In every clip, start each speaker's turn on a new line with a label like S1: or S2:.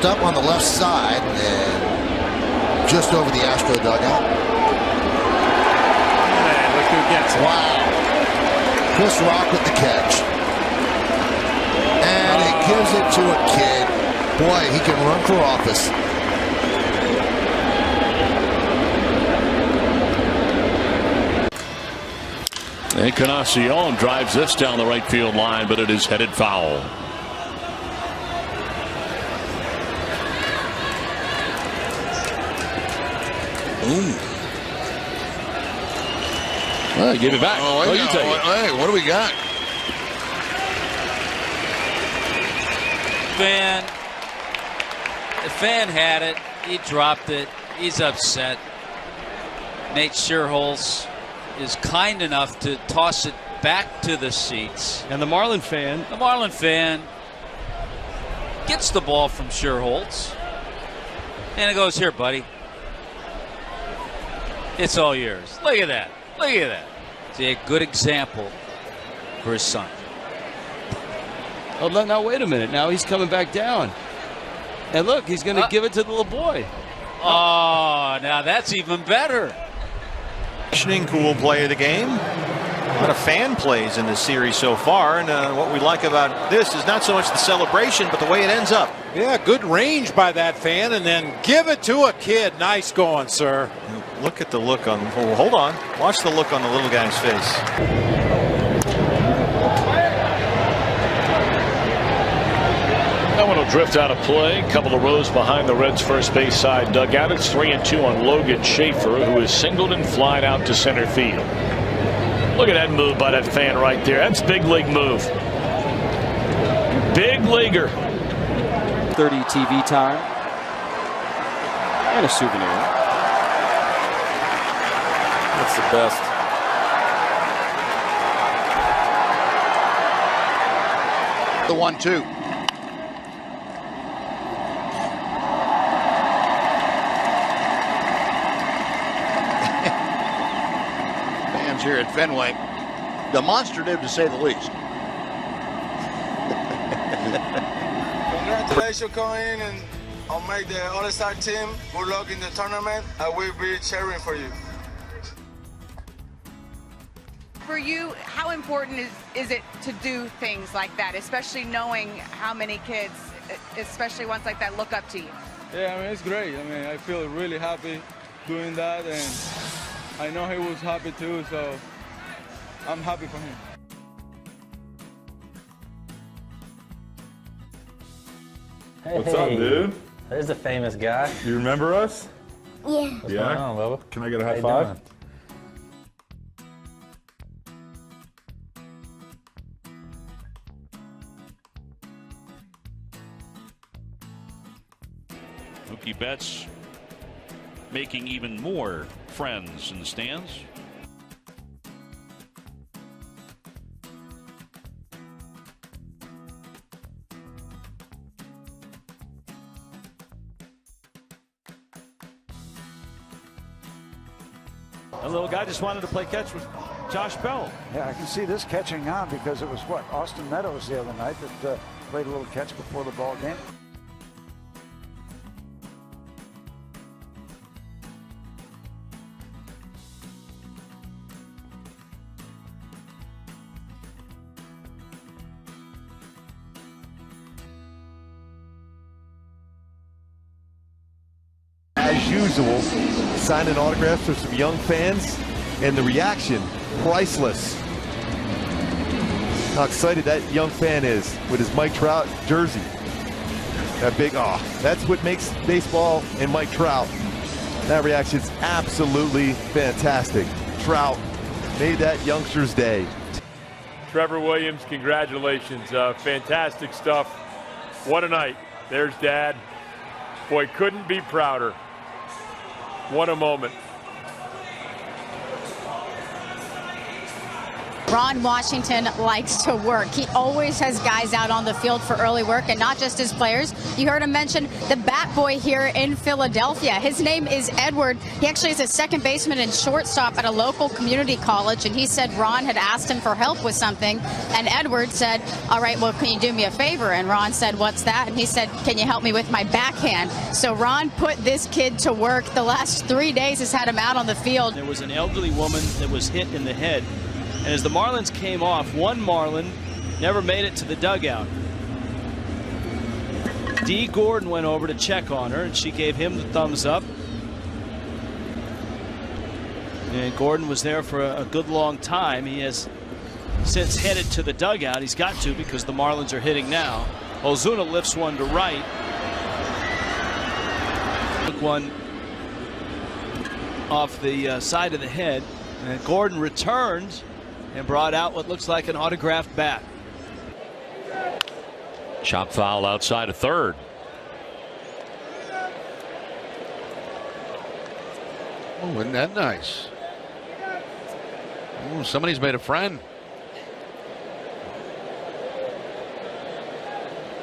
S1: popped up on the left side and just over the Astro dugout.
S2: And look who gets it.
S1: Wow. Chris Rock with the catch. And he gives it to a kid. Boy, he can run for office.
S3: Encarnacion drives this down the right field line, but it is headed foul.
S1: Ooh.
S3: Well, give it back.
S1: Oh,
S3: you take it.
S1: Hey, what do we got?
S4: The fan had it. He dropped it. He's upset. Nate Scherholz is kind enough to toss it back to the seats.
S2: And the Marlin fan
S4: Gets the ball from Scherholz. And it goes, here, buddy. It's all yours. Look at that. Look at that. See, a good example for his son.
S2: Oh, now wait a minute. Now he's coming back down. And look, he's going to give it to the little boy.
S4: Oh, now that's even better.
S5: Cool play of the game. A lot of fan plays in this series so far, and what we like about this is not so much the celebration, but the way it ends up.
S6: Yeah, good range by that fan, and then give it to a kid. Nice going, sir.
S5: Look at the look on. Oh, hold on. Watch the look on the little guy's face.
S3: That one will drift out of play. A couple of rows behind the Reds' first base side dugout. It's 3-2 on Logan Schaefer, who is singled and flied out to center field. Look at that move by that fan right there. That's big league move. Big leaguer.
S2: 30 TV time. And a souvenir.
S7: That's the best.
S1: The 1-2. Fans here at Fenway, demonstrative to say the least.
S8: Congratulations, coming and I'll make the All-Star team. Good luck in the tournament. I will be cheering for you.
S9: For you, how important is it to do things like that, especially knowing how many kids, especially ones like that, look up to you?
S10: Yeah, I mean, it's great. I mean, I feel really happy doing that, and I know he was happy too, so I'm happy for him.
S7: Hey,
S11: what's up, dude?
S7: There's a famous guy.
S11: You remember us?
S12: Yeah.
S7: What's going on, Bubba?
S11: Can I get a high five?
S7: Doing?
S3: Mookie Betts making even more friends in the stands.
S13: A little guy just wanted to play catch with Josh Bell.
S14: Yeah, I can see this catching on because it was what, Austin Meadows the other night that played a little catch before the ball game.
S15: As usual, signing autographs for some young fans, and the reaction, priceless. How excited that young fan is with his Mike Trout jersey. That big, that's what makes baseball and Mike Trout. That reaction's absolutely fantastic. Trout made that youngster's day.
S16: Trevor Williams, congratulations. Fantastic stuff. What a night. There's Dad. Boy, couldn't be prouder. What a moment.
S12: Ron Washington likes to work. He always has guys out on the field for early work, and not just his players. You heard him mention the bat boy here in Philadelphia. His name is Edward. He actually is a second baseman and shortstop at a local community college, and he said Ron had asked him for help with something, and Edward said, all right, well, can you do me a favor? And Ron said, what's that? And he said, can you help me with my backhand? So Ron put this kid to work. The last 3 days has had him out on the field.
S17: There was an elderly woman that was hit in the head. And as the Marlins came off, one Marlin never made it to the dugout. Dee Gordon went over to check on her, and she gave him the thumbs up. And Gordon was there for a good long time. He has since headed to the dugout. He's got to, because the Marlins are hitting now. Ozuna lifts one to right. Took one off the side of the head. And Gordon returned and brought out what looks like an autographed bat.
S3: Chop foul outside of third.
S1: Oh, isn't that nice? Oh, somebody's made a friend.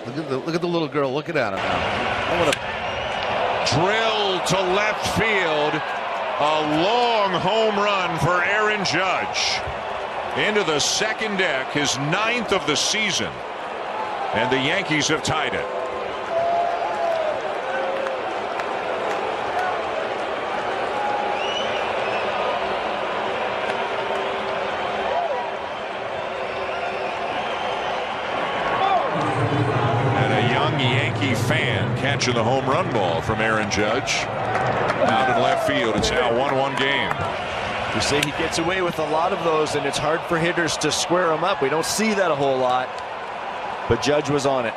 S1: Look at the little girl looking at him now.
S18: Drill to left field. A long home run for Aaron Judge. Into the second deck, his 9th of the season. And the Yankees have tied it. And a young Yankee fan catching the home run ball from Aaron Judge. Out in left field. It's now 1-1 game.
S19: You say he gets away with a lot of those, and it's hard for hitters to square him up. We don't see that a whole lot, but Judge was on it.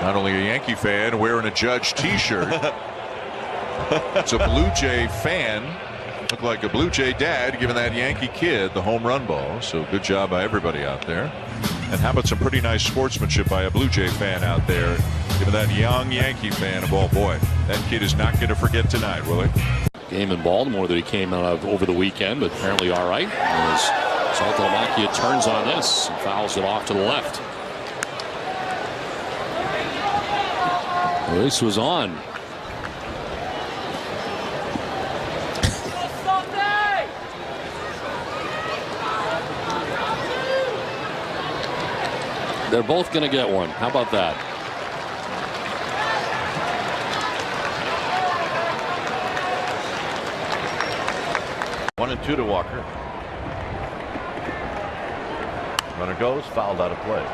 S18: Not only a Yankee fan wearing a Judge t-shirt. It's a Blue Jay fan. Looked like a Blue Jay dad giving that Yankee kid the home run ball. So good job by everybody out there. And how about some pretty nice sportsmanship by a Blue Jay fan out there, giving that young Yankee fan a ball. Boy, that kid is not going to forget tonight, will he?
S3: Game in Baltimore that he came out of over the weekend, but apparently all right. As Saltalamacchia turns on this and fouls it off to the left. Well, this was on. They're both going to get one. How about that?
S15: One and two to Walker. Runner goes, fouled out of play.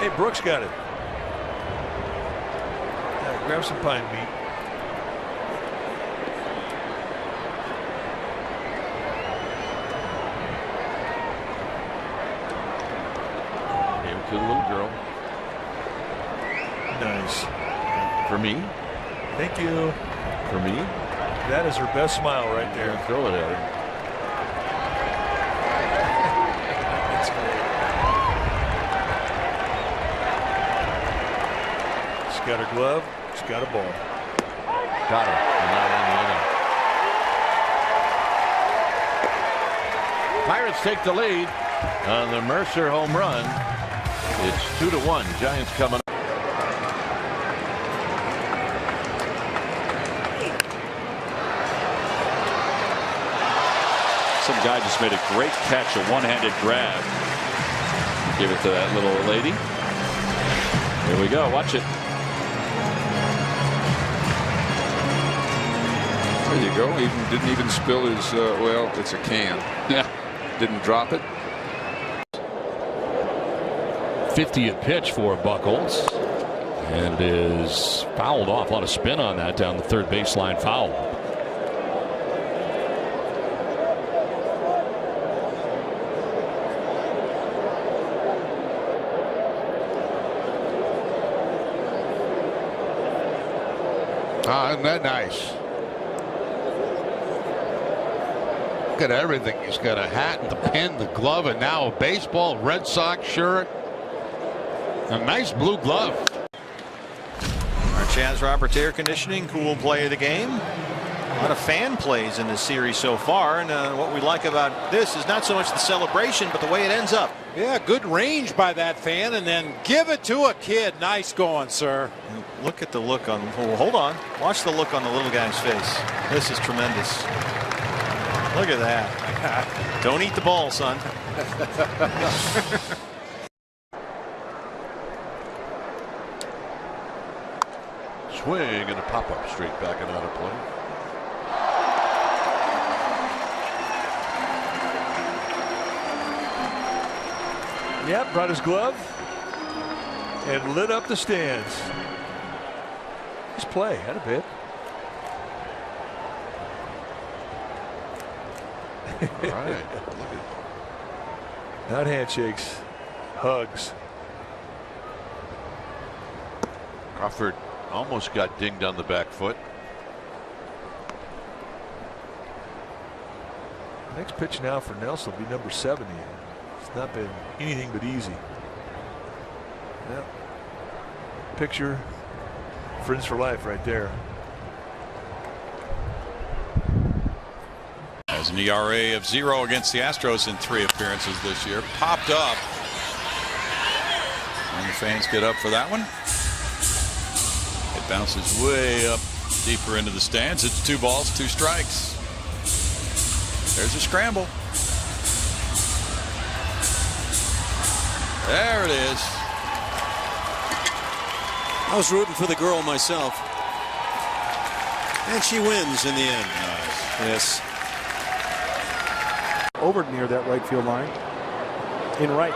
S20: Hey, Brooks got it. Yeah, grab some pine meat.
S15: To the little girl.
S20: Nice.
S15: For me.
S20: Thank you.
S15: For me.
S20: That is her best smile right there.
S15: Throw it at her.
S20: That's great. She's got her glove. She's got a ball.
S15: Got her. Not in the inning. Pirates take the lead on the Mercer home run. It's 2-1. Giants coming up.
S3: Some guy just made a great catch, a one-handed grab. Give it to that little lady. Here we go. Watch it.
S21: There you go. He didn't even spill his, well, it's a can.
S3: Yeah.
S21: Didn't drop it.
S3: 50th pitch for Buchholz, and it is fouled off. A lot of spin on that down the third baseline foul.
S1: Isn't that nice? Look at everything. He's got a hat and the pin, the glove, and now a baseball, Red Sox shirt.
S6: A nice blue glove.
S5: Our Chaz Roberts air conditioning, cool play of the game. A lot of fan plays in this series so far, and what we like about this is not so much the celebration, but the way it ends up.
S6: Yeah, good range by that fan, and then give it to a kid. Nice going, sir.
S5: And look at the look on. Oh, hold on. Watch the look on the little guy's face. This is tremendous. Look at that. Don't eat the ball, son.
S18: Swing and a pop-up straight back and out of play.
S20: Yep, brought his glove and lit up the stands. Nice play, had a bit.
S18: All right.
S20: Not handshakes, hugs.
S18: Crawford almost got dinged on the back foot.
S20: Next pitch now for Nelson will be number 70. It's not been anything but easy. Yep. Picture, friends for life right there.
S4: Has an ERA of 0 against the Astros in 3 appearances this year. Popped up. And the fans get up for that one. It bounces way up deeper into the stands. It's 2 balls, 2 strikes. There's a scramble. There it is.
S22: I was rooting for the girl myself. And she wins in the end.
S4: Nice.
S22: Yes.
S23: Over near that right field line. In right.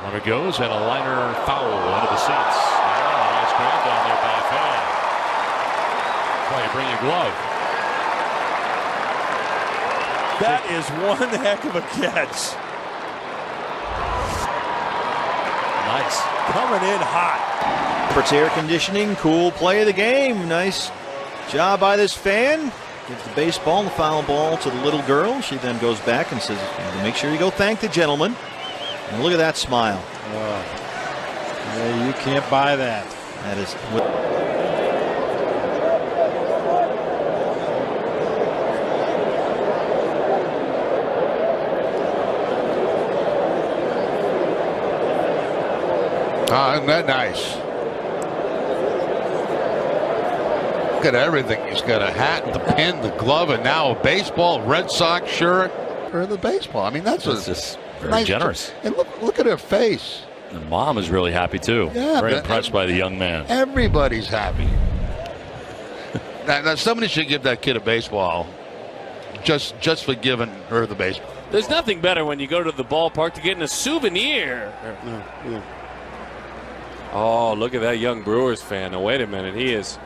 S24: Runner goes and a liner foul into the seats. Oh, nice grab down there by a fan. Try to bring a glove.
S20: That is one heck of a catch.
S23: Nice.
S20: Coming in hot.
S5: Roberts air conditioning, cool play of the game. Nice job by this fan. Gives the baseball, the foul ball to the little girl. She then goes back and says, make sure you go thank the gentleman. And look at that smile.
S6: Yeah, you can't buy that.
S5: That is.
S6: Isn't that nice? Look at everything. He's got a hat, the pin, the glove, and now a baseball, Red Sox shirt, or the baseball. I mean, that's
S24: just very
S6: nice
S24: generous.
S6: And look at her face.
S24: The mom is really happy too.
S6: Yeah,
S24: very impressed by the young man.
S6: Everybody's happy. now, somebody should give that kid a baseball, just for giving her the baseball.
S25: There's nothing better when you go to the ballpark to get a souvenir. Oh, look at that young Brewers fan. Now, wait a minute. He is.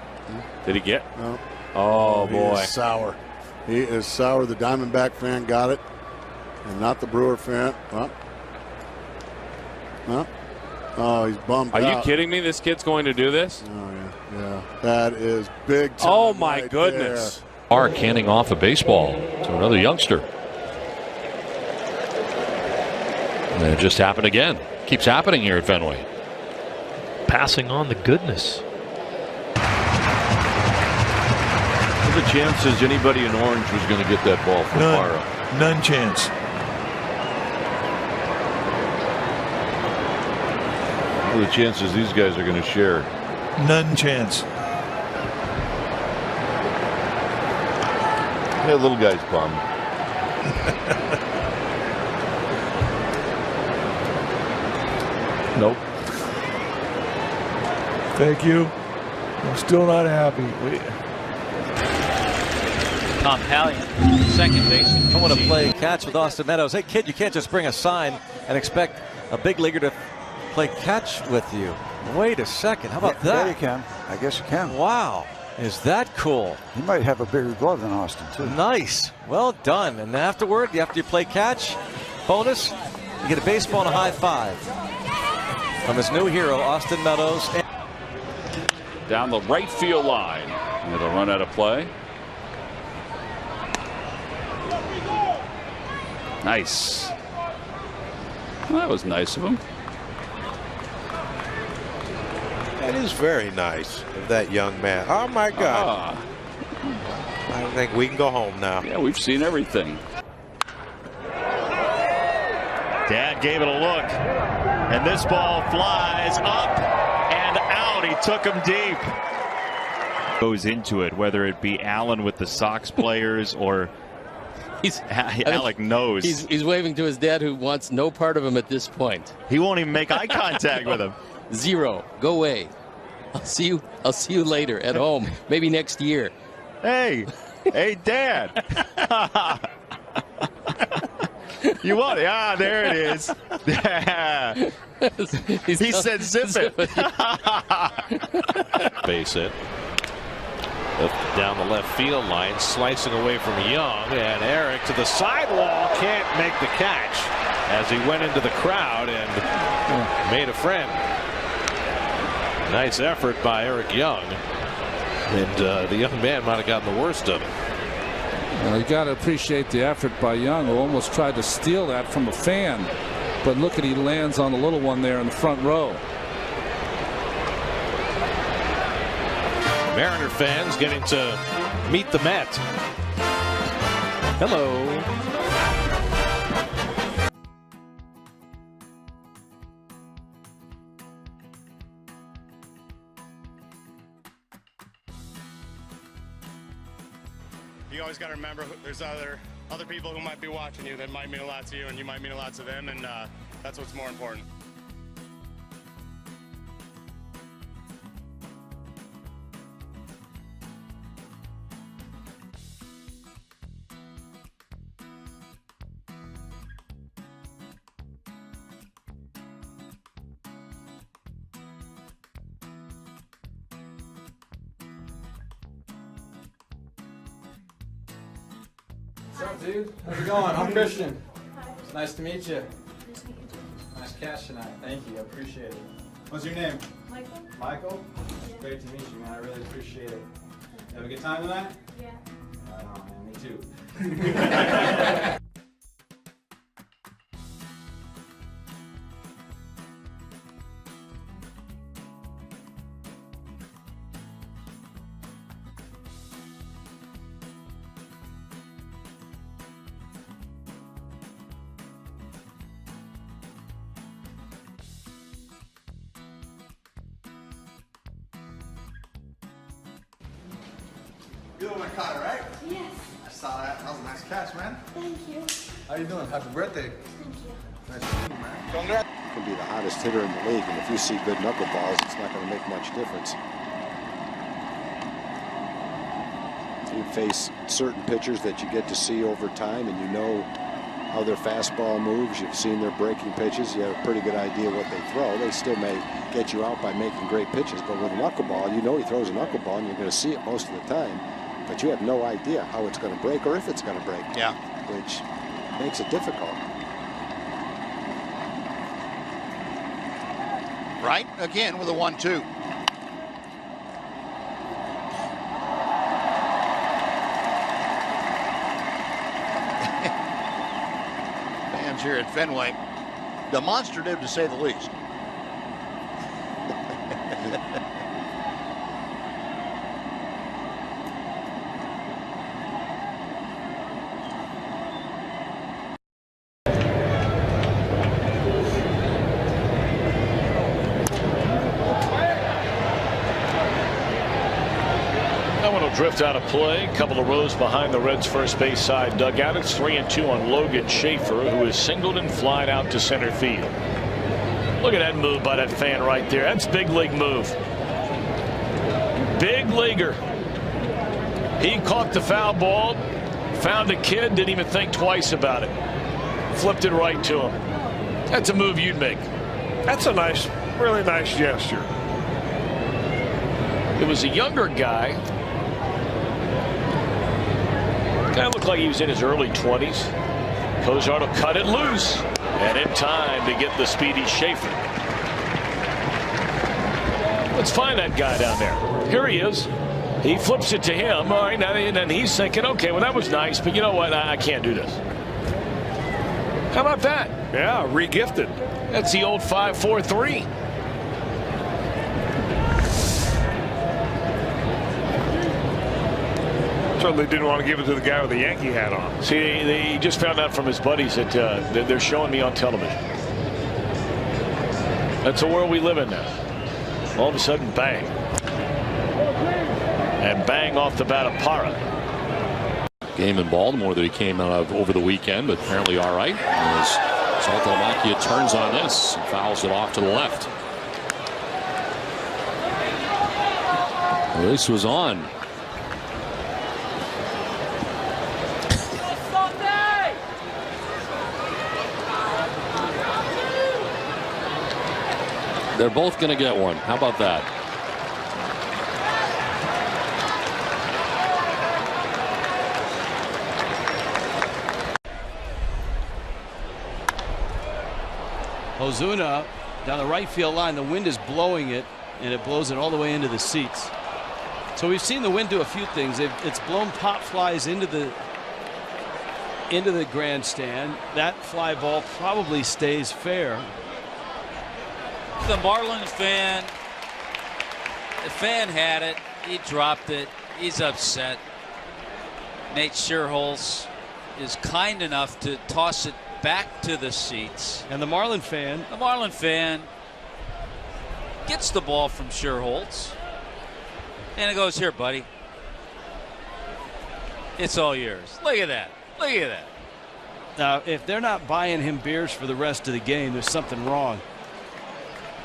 S25: Did he get?
S26: No.
S25: Oh, boy.
S26: He is sour. He is sour. The Diamondback fan got it, and not the Brewer fan. Oh, he's bummed out.
S25: Are you kidding me? This kid's going to do this?
S26: Oh, yeah. That is big time.
S25: Oh, my
S26: right
S25: goodness.
S26: there.
S24: Mark handing off a baseball to another youngster. And it just happened again. Keeps happening here at Fenway. Passing on the goodness.
S21: What are the chances anybody in orange was going to get that ball from far up?
S20: None chance.
S21: What are the chances these guys are going to share?
S20: None chance.
S21: Yeah, little guy's bummed.
S20: Nope. Thank you. I'm still not happy.
S27: Compilation, second base.
S28: I want to play catch with Austin Meadows. Hey, kid, you can't just bring a sign and expect a big leaguer to play catch with you. Wait a second. How about that?
S14: Yeah, you can. I guess you can.
S28: Wow. Is that cool?
S14: He might have a bigger glove than Austin, too.
S28: Nice. Well done. And afterward, after you play catch, bonus, you get a baseball and a high five from his new hero, Austin Meadows.
S25: Down the right field line. It'll run out of play. Nice. Well, that was nice of him.
S2: That is very nice of that young man. Oh, my God. I think we can go home now.
S25: Yeah, we've seen everything.
S3: Dad gave it a look, and this ball flies up and out. He took him deep. Goes into it, whether it be Allen with the Sox players or Alec knows.
S7: He's waving to his dad, who wants no part of him at this point.
S3: He won't even make eye contact with him.
S7: Zero. Go away. I'll see you later at home. Maybe next year.
S3: Hey, Dad. You want it? Ah, there it is. He said zip it.
S8: Base hit. Down the left field line, slicing away from Young, and Eric to the sidewall, can't make the catch as he went into the crowd and made a friend. Nice effort by Eric Young, and the young man might have gotten the worst of it.
S9: Well, you got to appreciate the effort by Young, who almost tried to steal that from a fan, but look at, he lands on the little one there in the front row.
S8: Mariner fans getting to meet the Met. Hello.
S10: You always got to remember there's other people who might be watching you that might mean a lot to you, and you might mean a lot to them, and that's what's more important.
S11: What's up, dude? How's it going? I'm Christian. It's nice to meet you. Nice catch tonight. Thank you. I appreciate it. What's your name? Michael. Michael? Yeah. Great to meet you, man. I really appreciate it. You have a good time tonight? Yeah. Right on, man. Me too.
S13: You're the one that caught it, right?
S16: Yes.
S13: I saw that. That was a nice catch, man.
S16: Thank you.
S13: How you doing? Happy birthday.
S16: Thank you.
S13: Nice to meet you, man. Congrats.
S29: Can be the hottest hitter in the league, and if you see good knuckleballs, it's not going to make much difference. You face certain pitchers that you get to see over time, and you know how their fastball moves. You've seen their breaking pitches. You have a pretty good idea what they throw. They still may get you out by making great pitches, but with a knuckleball, you know he throws a knuckleball, and you're going to see it most of the time. But you have no idea how it's going to break or if it's going to break.
S1: Yeah.
S29: Which makes it difficult.
S1: Right again with a 1-2. Fans here at Fenway, demonstrative to say the least.
S3: Drift out of play. A couple of rows behind the Reds' first base side dugout. It's 3-2 on Logan Schaefer, who is singled and flied out to center field. Look at that move by that fan right there. That's big league move. Big leaguer. He caught the foul ball, found a kid, didn't even think twice about it. Flipped it right to him. That's a move you'd make.
S20: That's a nice, really nice gesture.
S3: It was a younger guy. Guy looked like he was in his early 20s. Cozart will cut it loose, and in time to get the speedy Schaefer. Let's find that guy down there. Here he is. He flips it to him. All right, and then he's thinking, okay, well, that was nice, but you know what? I can't do this. How about that?
S20: Yeah, re-gifted.
S3: That's the old 5-4-3.
S4: Certainly didn't want to give it to the guy with the Yankee hat on.
S3: See, they just found out from his buddies that they're showing me on television. That's the world we live in now. All of a sudden, bang. And bang off the bat of Parra.
S24: Game in Baltimore that he came out of over the weekend, but apparently all right. As Saltalamacchia turns on this and fouls it off to the left. Well, this was on. They're both going to get one. How about that?
S12: Ozuna down the right field line. The wind is blowing it, and it blows it all the way into the seats. So we've seen the wind do a few things. It's blown pop flies into the grandstand. That fly ball probably stays fair.
S27: The Marlins fan, the fan had it. He dropped it. He's upset. Nate Scherholz is kind enough to toss it back to the seats.
S12: And the Marlin fan
S27: gets the ball from Scherholz. And it goes, here, buddy. It's all yours. Look at that. Look at that.
S12: Now, if they're not buying him beers for the rest of the game, there's something wrong.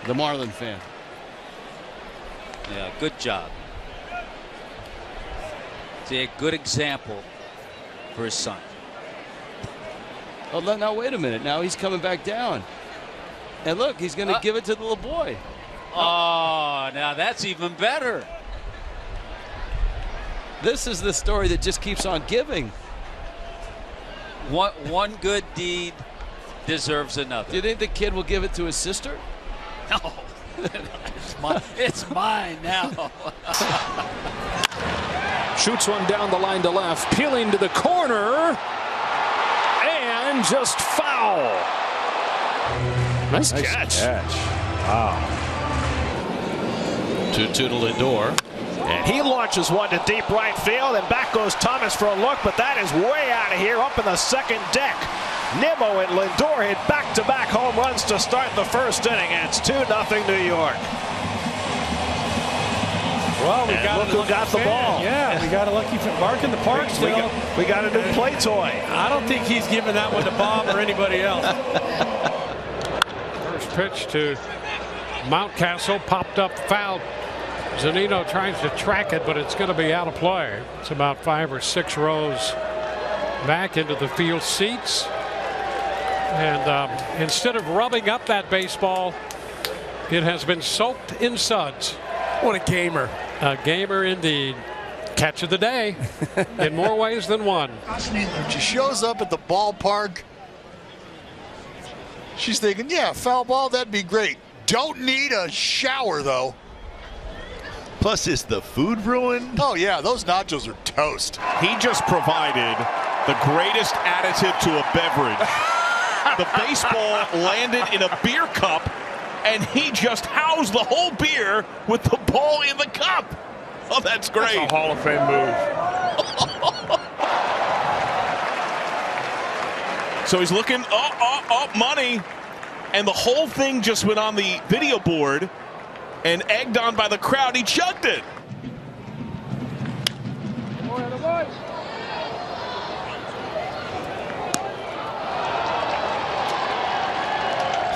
S12: The Marlin fan.
S27: Yeah, good job. See, a good example for his son.
S12: Oh, now wait a minute. Now he's coming back down. And look, he's going to give it to the little boy.
S27: Oh, now that's even better.
S12: This is the story that just keeps on giving.
S27: One good deed deserves another.
S12: Do you think the kid will give it to his sister?
S27: No. It's mine now.
S25: Shoots one down the line to left, peeling to the corner, and just foul. Nice catch.
S3: Wow.
S8: 2-2 to Lindor.
S3: And he launches one to deep right field, and back goes Thomas for a look, but that is way out of here up in the second deck. Nimmo and Lindor hit back-to-back home runs to start the first inning, and it's 2-0 New York.
S15: Well, we got
S3: look who got the ball.
S15: Yeah, we got a lucky mark in the park still.
S3: We got a new play toy.
S15: I don't think he's giving that one to Bob or anybody else.
S16: First pitch to Mountcastle, popped up, foul. Zunino tries to track it, but it's going to be out of play. It's about 5 or 6 rows back into the field seats. And instead of rubbing up that baseball, it has been soaked in suds.
S15: What a gamer.
S16: A gamer indeed. Catch of the day in more ways than one.
S1: She shows up at the ballpark. She's thinking, yeah, foul ball, that'd be great. Don't need a shower, though.
S17: Plus, is the food ruined?
S1: Oh, yeah, those nachos are toast.
S17: He just provided the greatest additive to a beverage. The baseball landed in a beer cup, and he just housed the whole beer with the ball in the cup. Oh, that's great.
S4: That's a Hall of Fame move.
S17: So he's looking, money. And the whole thing just went on the video board and egged on by the crowd. He chugged it.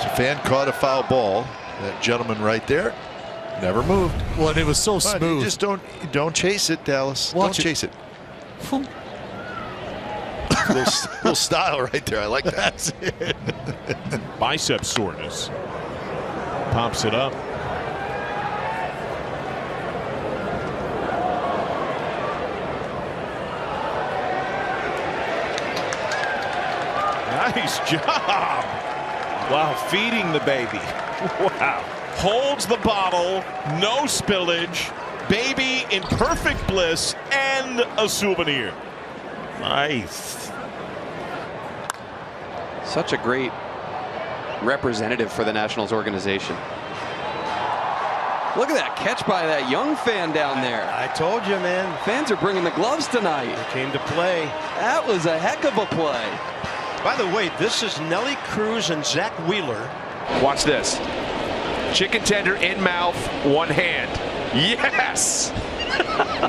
S21: So fan caught a foul ball. That gentleman right there never moved.
S1: Well, and it was so
S21: But
S1: smooth.
S21: you just don't chase it, Dallas.
S1: Watch
S21: don't
S1: it.
S21: chase it. little style right there. I like that. That's it.
S17: Bicep soreness. Pops it up. Nice job. While feeding the baby. Wow. Holds the bottle, no spillage, baby in perfect bliss, and a souvenir. Nice.
S18: Such a great representative for the Nationals organization.
S5: Look at that catch by that young fan down there.
S6: I told you, man.
S5: Fans are bringing the gloves tonight.
S6: They came to play.
S5: That was a heck of a play.
S6: By the way, this is Nelly Cruz and Zach Wheeler.
S14: Watch this. Chicken tender in mouth, one hand. Yes!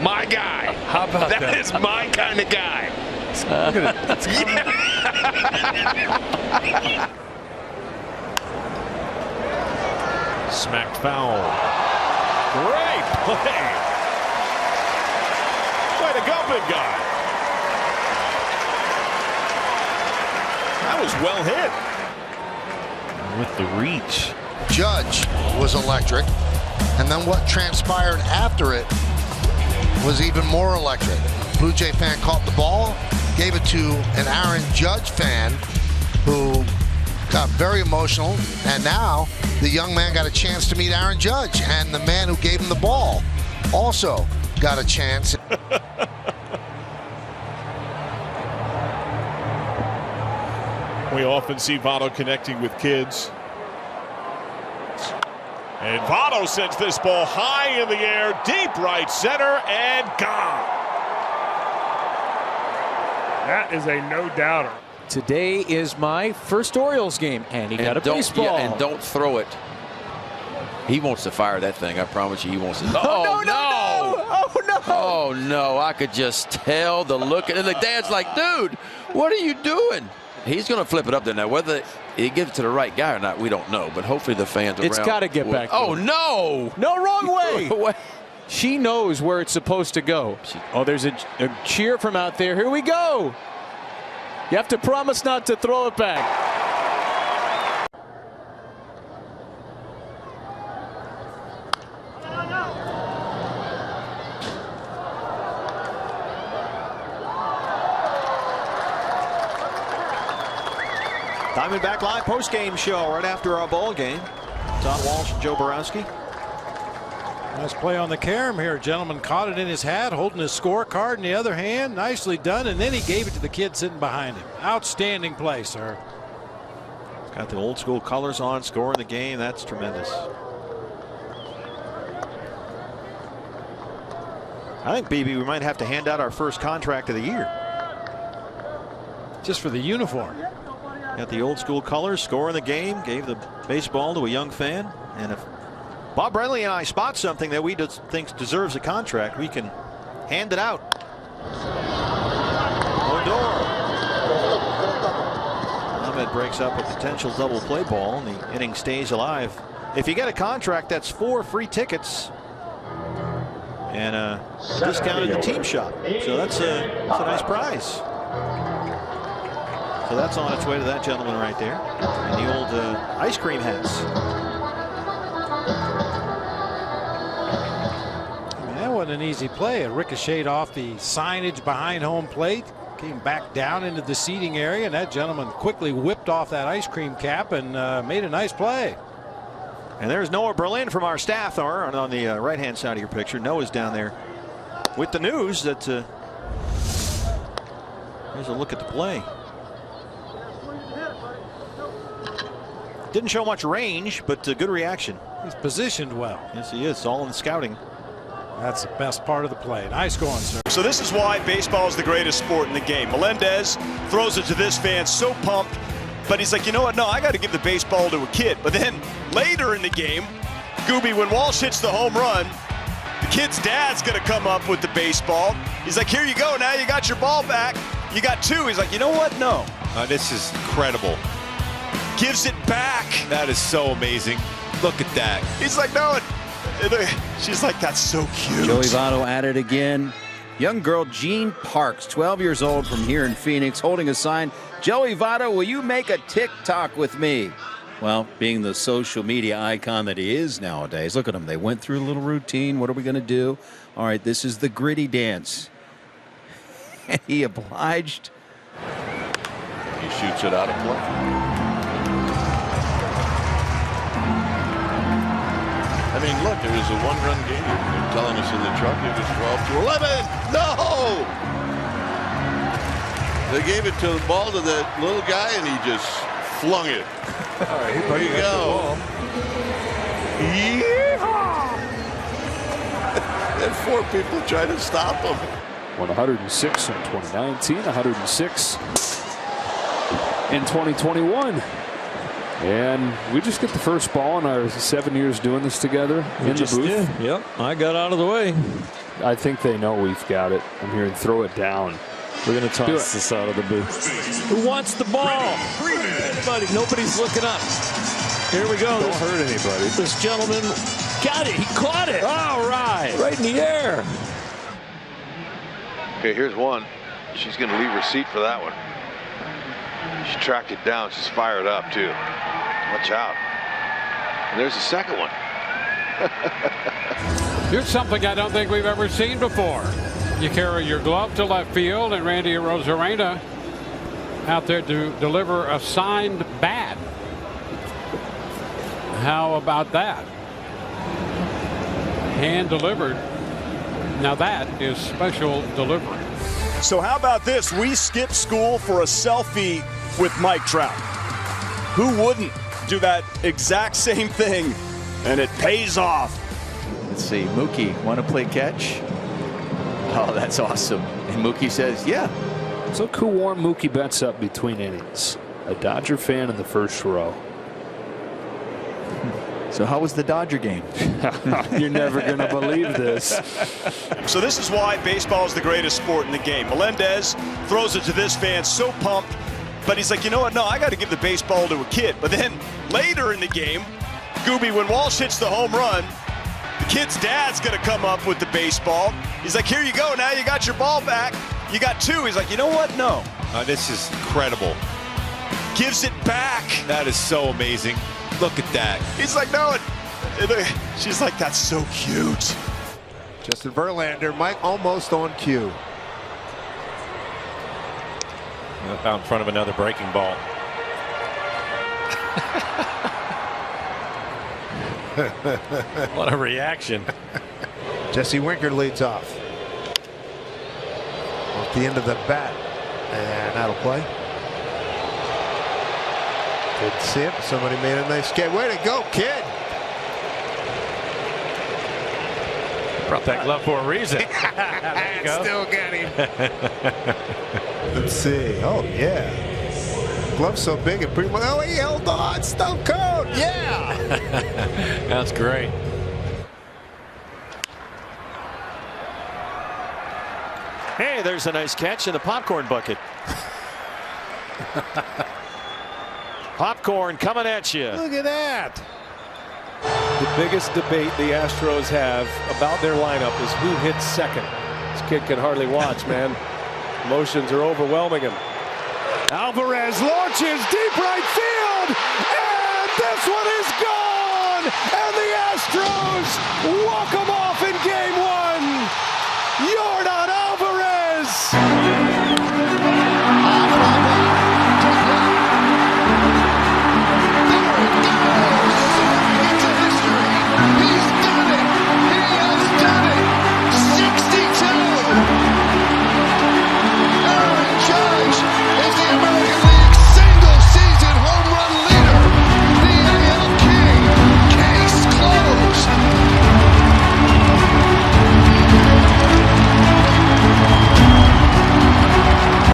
S14: My guy.
S15: How about that?
S14: That is my kind of guy.
S15: Look at it. That's
S3: Smacked foul. Great play. Way to go, big guy. That was well hit.
S17: With the reach.
S18: Judge was electric, and then what transpired after it was even more electric. Blue Jay fan caught the ball, gave it to an Aaron Judge fan who got very emotional, and now the young man got a chance to meet Aaron Judge, and the man who gave him the ball also got a chance.
S3: We often see Votto connecting with kids. And Votto sends this ball high in the air, deep right center, and gone.
S4: That is a no-doubter.
S15: Today is my first Orioles game, and he got a baseball.
S7: Yeah, and don't throw it. He wants to fire that thing. I promise you, he wants to.
S15: Oh, no! Oh, no!
S7: Oh, no. I could just tell the look. And the dad's like, dude, what are you doing? He's going to flip it up there. Now, whether he gives it to the right guy or not, we don't know. But hopefully the fans around.
S15: It's got to get back.
S7: Oh, no.
S15: No, wrong way. She knows where it's supposed to go. Oh, there's a cheer from out there. Here we go. You have to promise not to throw it back.
S6: Diamondback Live post-game show right after our ball game. Tom Walsh and Joe Borowski.
S15: Nice play on the carom here. Gentleman caught it in his hat, holding his scorecard in the other hand. Nicely done, and then he gave it to the kid sitting behind him. Outstanding play, sir.
S6: Got the old school colors on, scoring the game. That's tremendous. I think, BB, we might have to hand out our first contract of the year.
S15: Just for the uniform.
S6: Got the old school colors, scoring the game, gave the baseball to a young fan. And if Bob Brenly and I spot something that we think deserves a contract, we can hand it out. Odor. Ahmed breaks up a potential double play ball, and the inning stays alive. If you get a contract, that's 4 free tickets and a discount in the team shop. So that's a nice prize. So that's on its way to that gentleman right there. And the old ice cream hats.
S15: That wasn't an easy play. It ricocheted off the signage behind home plate, came back down into the seating area, and that gentleman quickly whipped off that ice cream cap and made a nice play.
S6: And there's Noah Berlin from our staff on the right-hand side of your picture. Noah's down there with the news that here's a look at the play. Didn't show much range, but good reaction.
S15: He's positioned well.
S6: Yes, he is. All in the scouting.
S15: That's the best part of the play. Nice going, sir.
S19: So this is why baseball is the greatest sport in the game. Melendez throws it to this fan, so pumped, but he's like, you know what? No, I got to give the baseball to a kid. But then later in the game, Gooby, when Walsh hits the home run, the kid's dad's going to come up with the baseball. He's like, here you go. Now you got your ball back. You got 2. He's like, you know what? No.
S2: This is incredible.
S19: Gives it back.
S2: That is so amazing. Look at that.
S19: He's like, no. She's like, that's so cute.
S22: Joey Votto at it again. Young girl Jean Parks, 12 years old, from here in Phoenix, holding a sign. Joey Votto, will you make a TikTok with me? Well, being the social media icon that he is nowadays, look at him. They went through a little routine. What are we going to do? All right, this is the gritty dance. And he obliged.
S21: He shoots it out of play. I mean, look, it was a one-run game. They're telling us in the truck it was 12-11. No! They gave it to the ball to the little guy, and he just flung it.
S20: All right,
S21: there you go.
S20: Yeehaw!
S21: And 4 people try to stop him.
S25: 106 in 2019, 106 in 2021. And we just get the first ball in our 7 years doing this together in the booth.
S9: Yep, I got out of the way.
S25: I think they know we've got it. I'm hearing throw it down.
S9: We're going to toss this out of the booth. Who wants the ball? Anybody? Nobody's looking up. Here we go.
S25: Don't hurt anybody.
S9: This gentleman got it. He caught it. All right. Right in the air.
S10: Okay, here's one. She's going to leave her seat for that one. She tracked it down. She's fired up, too. Watch out. And there's the second one.
S16: Here's something I don't think we've ever seen before. You carry your glove to left field, and Randy Arozarena out there to deliver a signed bat. How about that? Hand delivered. Now that is special delivery.
S19: So how about this? We skip school for a selfie with Mike Trout. Who wouldn't do that exact same thing? And it pays off.
S11: Let's see, Mookie, want to play catch? Oh, that's awesome. And Mookie says, yeah.
S25: So who warmed Mookie Betts up between innings? A Dodger fan in the first row.
S11: So how was the Dodger game?
S25: You're never going to believe this.
S19: So this is why baseball is the greatest sport in the game. Melendez throws it to this fan, so pumped, but he's like, you know what? No, I got to give the baseball to a kid. But then later in the game, Gooby, when Walsh hits the home run, the kid's dad's going to come up with the baseball. He's like, here you go. Now you got your ball back. You got 2. He's like, you know what? No.
S2: This is incredible.
S19: Gives it back.
S2: That is so amazing. Look at that.
S19: He's like, no. She's like, that's so cute.
S13: Justin Verlander, Mike almost on cue.
S2: Out in front of another breaking ball. What a reaction.
S13: Jesse Winker leads off. Off the end of the bat. And that'll play. Good sip. Somebody made a nice catch. Way to go, kid.
S2: Brought that glove for a reason.
S13: Still got him. Let's see. Oh, yeah. Glove so big it pretty much. Oh, he held on. Stone Cold. Yeah.
S2: That's great.
S9: Hey, there's a nice catch in the popcorn bucket. Popcorn coming at you.
S13: Look at that.
S9: The biggest debate the Astros have about their lineup is who hits second. This kid can hardly watch, man. Emotions are overwhelming him. Alvarez launches deep right field, and this one is gone. And the Astros walk 'em